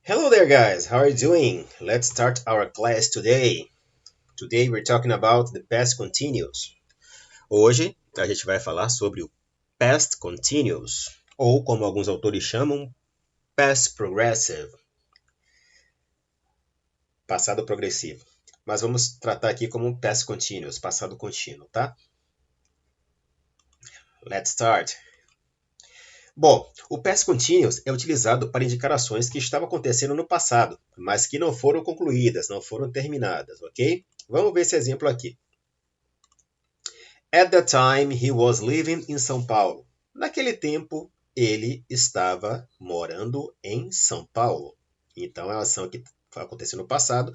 Hello there, guys. How are you doing? Let's start our class today. Today we're talking about the past continuous. Hoje a gente vai falar sobre o past continuous, ou como alguns autores chamam, past progressive, passado progressivo. Mas vamos tratar aqui como past continuous, passado contínuo, tá? Let's start. Bom, o past continuous é utilizado para indicar ações que estavam acontecendo no passado, mas que não foram concluídas, não foram terminadas, ok? Vamos ver esse exemplo aqui. At the time, he was living in São Paulo. Naquele tempo, ele estava morando em São Paulo. Então, é uma ação que aconteceu no passado,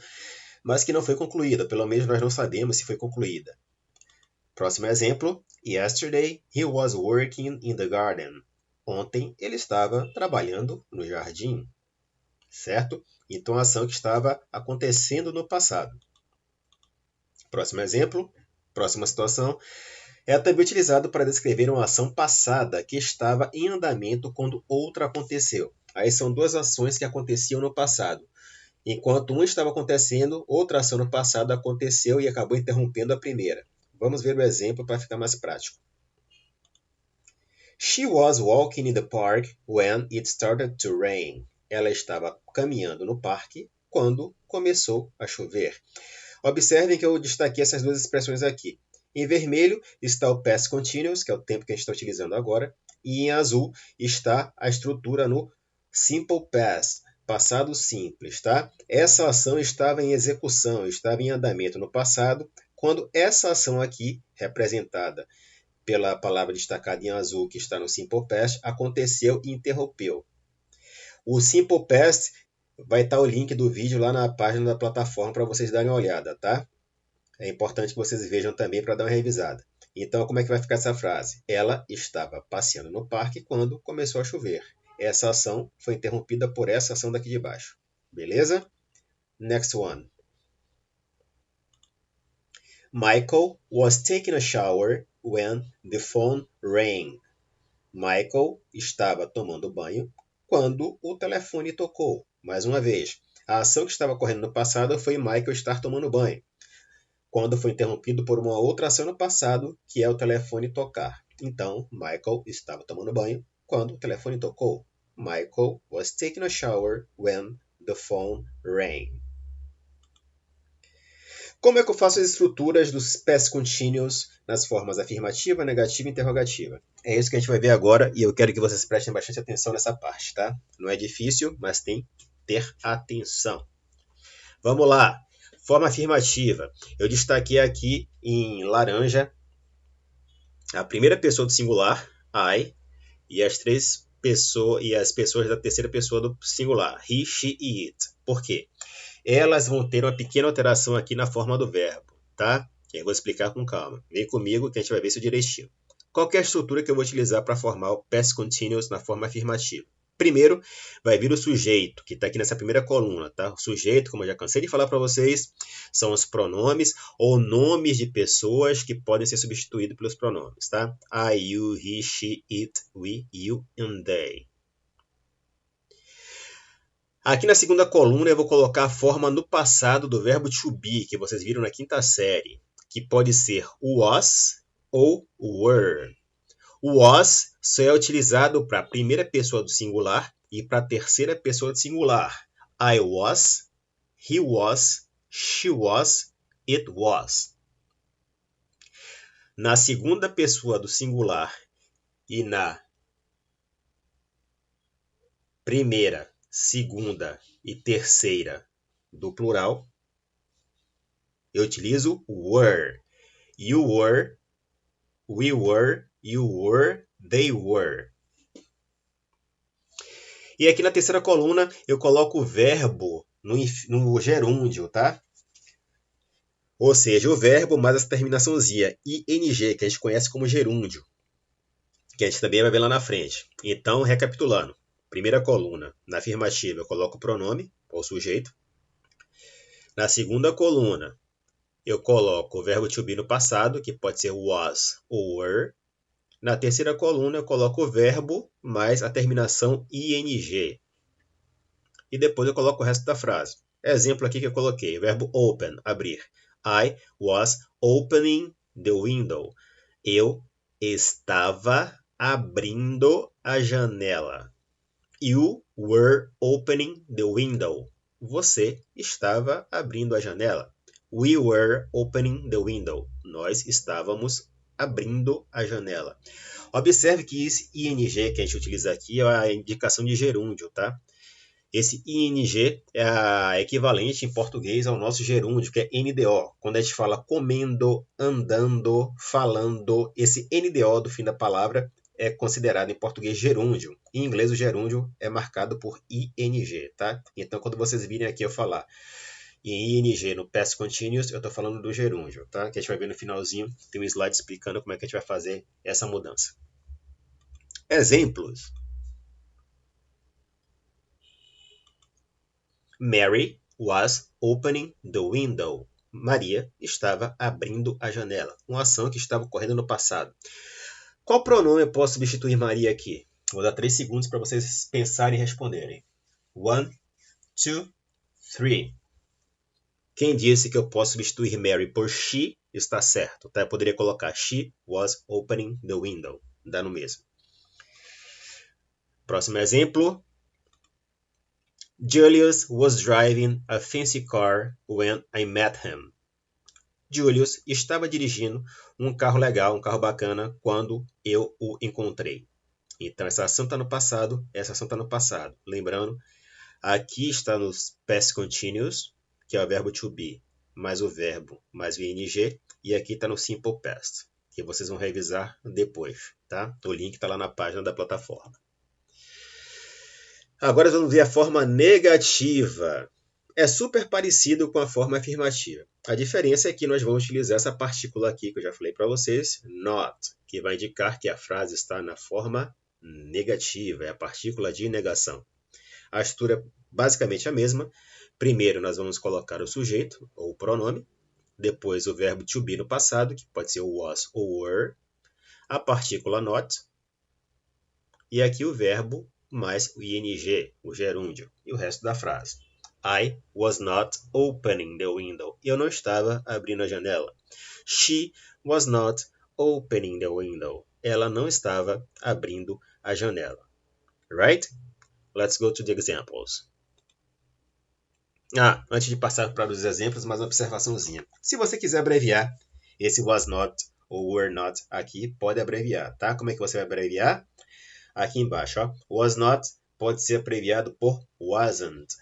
mas que não foi concluída. Pelo menos nós não sabemos se foi concluída. Próximo exemplo. Yesterday, he was working in the garden. Ontem, ele estava trabalhando no jardim. Certo? Então, a ação que estava acontecendo no passado. Próximo exemplo. Próxima situação. É também utilizado para descrever uma ação passada que estava em andamento quando outra aconteceu. Aí são duas ações que aconteciam no passado. Enquanto uma estava acontecendo, outra ação no passado aconteceu e acabou interrompendo a primeira. Vamos ver o exemplo para ficar mais prático. She was walking in the park when it started to rain. Ela estava caminhando no parque quando começou a chover. Observem que eu destaquei essas duas expressões aqui. Em vermelho está o past continuous, que é o tempo que a gente está utilizando agora, e em azul está a estrutura no simple past, passado simples, tá? Essa ação estava em execução, estava em andamento no passado, quando essa ação aqui, representada pela palavra destacada em azul, que está no simple past, aconteceu e interrompeu. O simple past vai estar o link do vídeo lá na página da plataforma para vocês darem uma olhada, tá? É importante que vocês vejam também para dar uma revisada. Então, como é que vai ficar essa frase? Ela estava passeando no parque quando começou a chover. Essa ação foi interrompida por essa ação daqui de baixo. Beleza? Next one. Michael was taking a shower when the phone rang. Michael estava tomando banho quando o telefone tocou. Mais uma vez, a ação que estava ocorrendo no passado foi Michael estar tomando banho, quando foi interrompido por uma outra ação no passado, que é o telefone tocar. Então, Michael estava tomando banho quando o telefone tocou. Michael was taking a shower when the phone rang. Como é que eu faço as estruturas dos past continuous nas formas afirmativa, negativa e interrogativa? É isso que a gente vai ver agora e eu quero que vocês prestem bastante atenção nessa parte, tá? Não é difícil, mas tem que ter atenção. Vamos lá. Forma afirmativa. Eu destaquei aqui em laranja a primeira pessoa do singular, I, e as pessoas da terceira pessoa do singular, he, she e it. Por quê? Elas vão ter uma pequena alteração aqui na forma do verbo, tá? Eu vou explicar com calma. Vem comigo que a gente vai ver isso direitinho. Qual é a estrutura que eu vou utilizar para formar o past continuous na forma afirmativa? Primeiro, vai vir o sujeito, que está aqui nessa primeira coluna, tá? O sujeito, como eu já cansei de falar para vocês, são os pronomes ou nomes de pessoas que podem ser substituídos pelos pronomes, tá? I, you, he, she, it, we, you and they. Aqui na segunda coluna eu vou colocar a forma no passado do verbo to be, que vocês viram na quinta série, que pode ser was ou were. O was só é utilizado para a primeira pessoa do singular e para a terceira pessoa do singular. I was, he was, she was, it was. Na segunda pessoa do singular e na primeira, segunda e terceira do plural, eu utilizo were. You were, we were, you were, they were. E aqui na terceira coluna eu coloco o verbo no gerúndio, tá? Ou seja, o verbo mais essa terminaçãozinha ing, que a gente conhece como gerúndio, que a gente também vai ver lá na frente. Então, recapitulando. Primeira coluna, na afirmativa, eu coloco o pronome, ou sujeito. Na segunda coluna, eu coloco o verbo to be no passado, que pode ser was ou were. Na terceira coluna, eu coloco o verbo mais a terminação ing. e depois eu coloco o resto da frase. Exemplo aqui que eu coloquei, verbo open, abrir. I was opening the window. Eu estava abrindo a janela. You were opening the window. Você estava abrindo a janela. We were opening the window. Nós estávamos abrindo a janela. Observe que esse ing que a gente utiliza aqui é a indicação de gerúndio, tá? Esse ing é a equivalente em português ao nosso gerúndio, que é NDO. Quando a gente fala comendo, andando, falando, esse NDO do fim da palavra é considerado em português gerúndio. Em inglês, o gerúndio é marcado por ing, tá? Então, quando vocês virem aqui eu falar em ing no past continuous, eu estou falando do gerúndio, tá? Que a gente vai ver no finalzinho, tem um slide explicando como é que a gente vai fazer essa mudança. Exemplos. Mary was opening the window. Maria estava abrindo a janela. Uma ação que estava ocorrendo no passado. Qual pronome eu posso substituir Maria aqui? Vou dar 3 segundos para vocês pensarem e responderem. 1, 2, 3. Quem disse que eu posso substituir Mary por she está certo, tá? Eu poderia colocar she was opening the window. Dá no mesmo. Próximo exemplo. Julius was driving a fancy car when I met him. Julius estava dirigindo um carro legal, um carro bacana, quando eu o encontrei. Então, essa ação está no passado, essa ação está no passado. Lembrando, aqui está nos past continuous, que é o verbo to be, mais o verbo, mais o ing, e aqui está no simple past, que vocês vão revisar depois, tá? O link está lá na página da plataforma. Agora vamos ver a forma negativa. É super parecido com a forma afirmativa. A diferença é que nós vamos utilizar essa partícula aqui que eu já falei para vocês, not, que vai indicar que a frase está na forma negativa, é a partícula de negação. A estrutura é basicamente a mesma. Primeiro nós vamos colocar o sujeito, ou o pronome, depois o verbo to be no passado, que pode ser o was ou were, a partícula not, e aqui o verbo mais o ing, o gerúndio, e o resto da frase. I was not opening the window. Eu não estava abrindo a janela. She was not opening the window. Ela não estava abrindo a janela. Right? Let's go to the examples. Antes de passar para os exemplos, mais uma observaçãozinha. Se você quiser abreviar esse was not ou were not aqui, pode abreviar, tá? Como é que você vai abreviar? Aqui embaixo, ó. Was not pode ser abreviado por wasn't.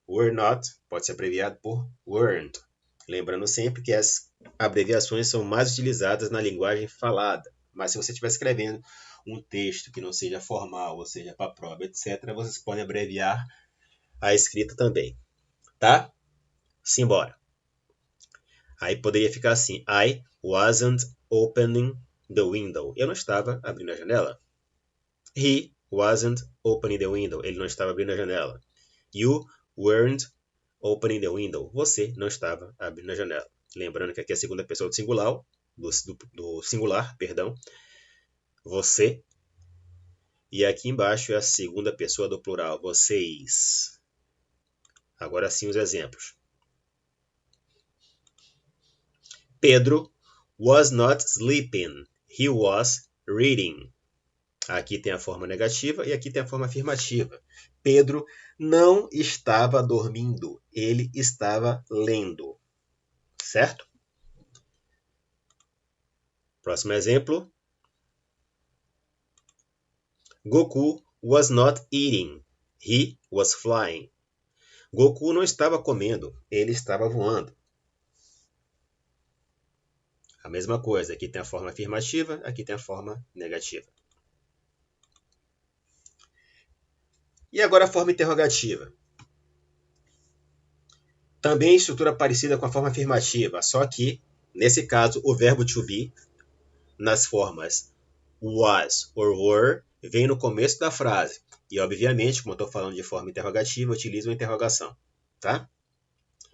Were not pode ser abreviado por weren't. Lembrando sempre que as abreviações são mais utilizadas na linguagem falada. Mas se você estiver escrevendo um texto que não seja formal, ou seja, para prova, etc., vocês podem abreviar a escrita também. Tá? Simbora. Aí poderia ficar assim. I wasn't opening the window. Eu não estava abrindo a janela. He wasn't opening the window. Ele não estava abrindo a janela. You weren't opening the window. Você não estava abrindo a janela. Lembrando que aqui é a segunda pessoa do singular, do singular, perdão. Você. E aqui embaixo é a segunda pessoa do plural. Vocês. Agora sim os exemplos. Pedro was not sleeping. He was reading. Aqui tem a forma negativa e aqui tem a forma afirmativa. Pedro não estava dormindo. Ele estava lendo. Certo? Próximo exemplo. Goku was not eating. He was flying. Goku não estava comendo. Ele estava voando. A mesma coisa. Aqui tem a forma afirmativa, aqui tem a forma negativa. E agora a forma interrogativa. Também estrutura parecida com a forma afirmativa, só que, nesse caso, o verbo to be, nas formas was or were, vem no começo da frase. E, obviamente, como eu estou falando de forma interrogativa, eu utilizo uma interrogação. Tá?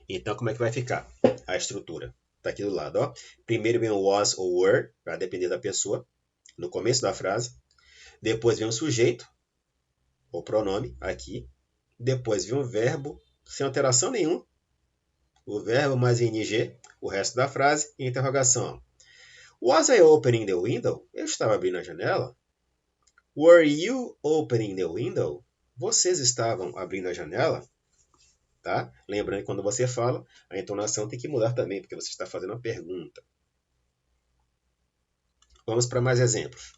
Então, como é que vai ficar a estrutura? Está aqui do lado. Ó. Primeiro vem o was ou were, para depender da pessoa, no começo da frase. Depois vem o sujeito, o pronome, aqui. depois vem um verbo sem alteração nenhuma, o verbo mais ing, o resto da frase e interrogação. Was I opening the window? Eu estava abrindo a janela. Were you opening the window? Vocês estavam abrindo a janela? Tá? Lembrando que quando você fala, a entonação tem que mudar também, porque você está fazendo uma pergunta. Vamos para mais exemplos.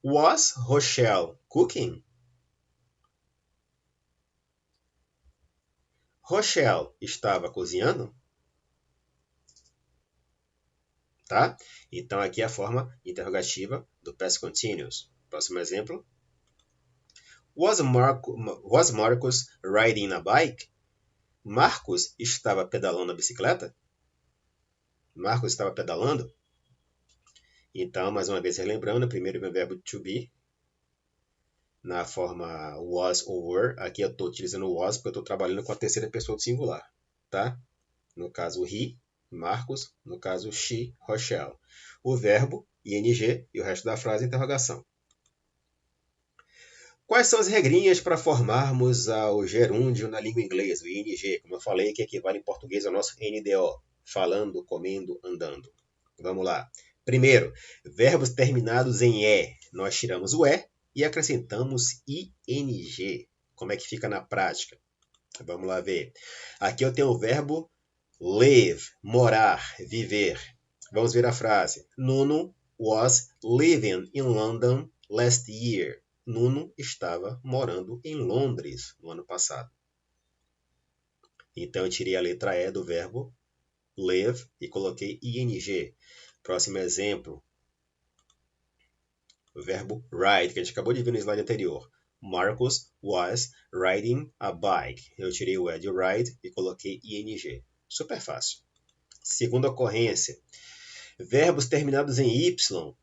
Was Rochelle cooking? Rochelle estava cozinhando? Tá? Então aqui é a forma interrogativa do past continuous. Próximo exemplo. Was Marcus riding a bike? Marcos estava pedalando a bicicleta? Marcos estava pedalando? Então, mais uma vez relembrando, primeiro vem o verbo to be, na forma was ou were. Aqui eu estou utilizando o was porque eu estou trabalhando com a terceira pessoa do singular. Tá? No caso, he, Marcos. No caso, she, Rochelle. O verbo, ing, e o resto da frase, interrogação. Quais são as regrinhas para formarmos o gerúndio na língua inglesa, o ing, como eu falei, que equivale em português ao nosso NDO, falando, comendo, andando. Vamos lá. Primeiro, verbos terminados em E. Nós tiramos o E e acrescentamos ing. Como é que fica na prática? Vamos lá ver. Aqui eu tenho o verbo live, morar, viver. Vamos ver a frase. Nuno was living in London last year. Nuno estava morando em Londres no ano passado. Então eu tirei a letra E do verbo live e coloquei ing. Próximo exemplo. O verbo ride, que a gente acabou de ver no slide anterior. Marcus was riding a bike. Eu tirei o E de ride e coloquei ing. Super fácil. Segunda ocorrência. Verbos terminados em Y.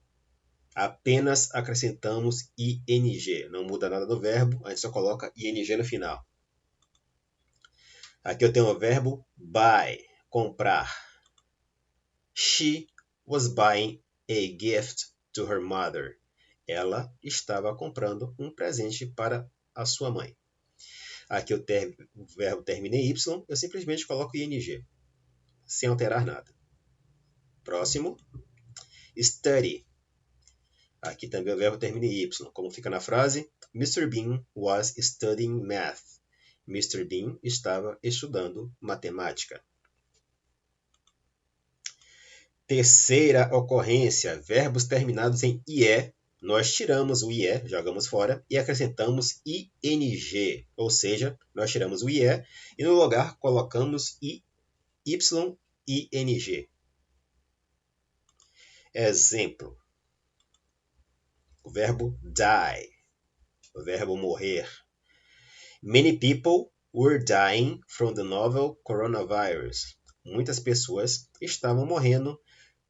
Apenas acrescentamos ing. Não muda nada do verbo, a gente só coloca ing no final. Aqui eu tenho o verbo buy, comprar. She was buying a gift to her mother. Ela estava comprando um presente para a sua mãe. Aqui o verbo termina em Y, eu simplesmente coloco ing, sem alterar nada. Próximo. Study. Aqui também o verbo termina em Y. Como fica na frase? Mr. Bean was studying math. Mr. Bean estava estudando matemática. Terceira ocorrência. Verbos terminados em IE. Nós tiramos o IE, jogamos fora, e acrescentamos ING. Ou seja, nós tiramos o IE e no lugar colocamos YING. Exemplo. O verbo die. O verbo morrer. Many people were dying from the novel coronavirus. Muitas pessoas estavam morrendo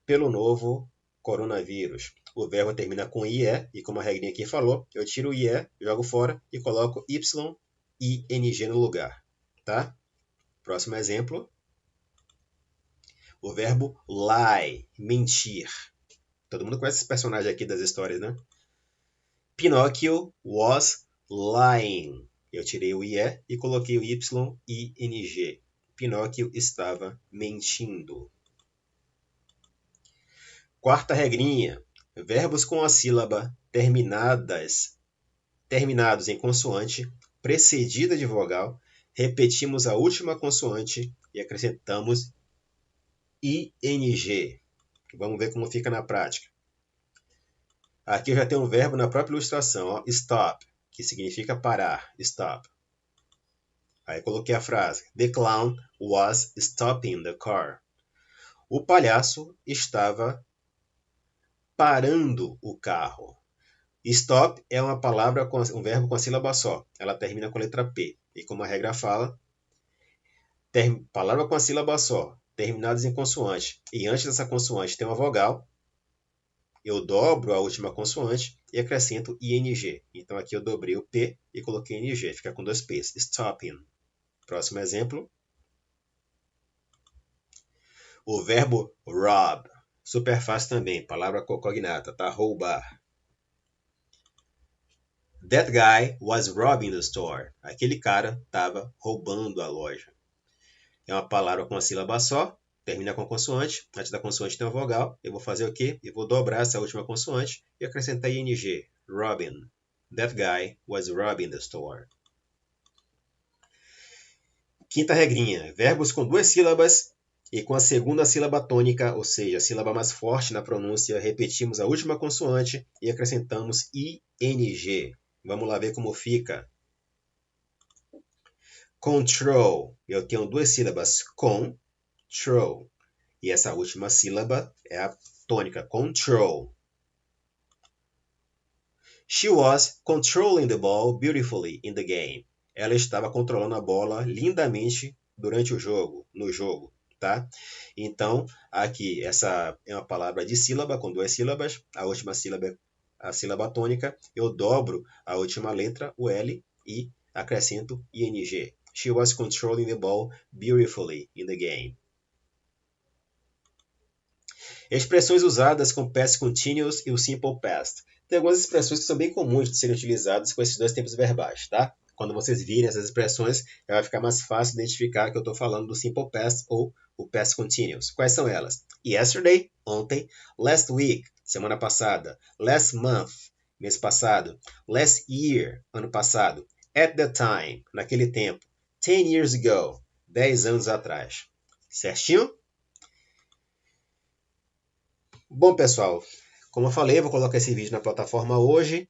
pelo novo coronavírus. O verbo termina com IE, e como a regrinha aqui falou, eu tiro o IE, jogo fora e coloco YING no lugar. Tá? Próximo exemplo. O verbo lie, mentir. Todo mundo conhece esse personagem aqui das histórias, né? Pinóquio was lying. Eu tirei o IE e coloquei o YING. Pinóquio estava mentindo. Quarta regrinha. Verbos com a sílaba terminados em consoante, precedida de vogal, repetimos a última consoante e acrescentamos ING. Vamos ver como fica na prática. Aqui eu já tenho um verbo na própria ilustração, ó, stop, que significa parar, stop. Aí coloquei a frase, the clown was stopping the car. O palhaço estava parando o carro. Stop é uma palavra com um verbo com a sílaba só. Ela termina com a letra P. E como a regra fala, palavra com a sílaba só, terminadas em consoante, e antes dessa consoante tem uma vogal, eu dobro a última consoante e acrescento ING. Então aqui eu dobrei o P e coloquei ING. Fica com dois P's. Stopping. Próximo exemplo. O verbo rob. Super fácil também. Palavra cognata, tá? Roubar. That guy was robbing the store. Aquele cara estava roubando a loja. É uma palavra com uma sílaba só, termina com consoante. Antes da consoante tem uma vogal. Eu vou fazer o quê? Eu vou dobrar essa última consoante e acrescentar ing. Robbing. That guy was robbing the store. Quinta regrinha. Verbos com duas sílabas e com a segunda sílaba tônica, ou seja, a sílaba mais forte na pronúncia, repetimos a última consoante e acrescentamos ing. Vamos lá ver como fica. Control. Eu tenho duas sílabas. Control. E essa última sílaba é a tônica. Control. She was controlling the ball beautifully in the game. Ela estava controlando a bola lindamente durante o jogo, no jogo, tá? Então, aqui, essa é uma palavra de sílaba, com duas sílabas. A última sílaba é a sílaba tônica. Eu dobro a última letra, o L, e acrescento ing. She was controlling the ball beautifully in the game. Expressões usadas com past continuous e o simple past. Tem algumas expressões que são bem comuns de serem utilizadas com esses dois tempos verbais, tá? Quando vocês virem essas expressões, vai ficar mais fácil identificar que eu estou falando do simple past ou o past continuous. Quais são elas? Yesterday, ontem. Last week, semana passada. Last month, mês passado. Last year, ano passado. At the time, naquele tempo. 10 years ago, 10 anos atrás. Certinho? Bom, pessoal, como eu falei, eu vou colocar esse vídeo na plataforma hoje.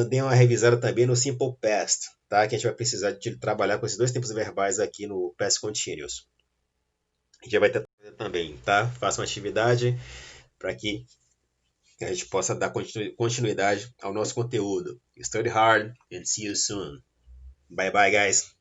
Dê uma revisada também no Simple Past, tá? Que a gente vai precisar de trabalhar com esses dois tempos verbais aqui no Past Continuous. A gente já vai ter também, tá? Faça uma atividade para que a gente possa dar continuidade ao nosso conteúdo. Study hard and see you soon. Bye bye, guys.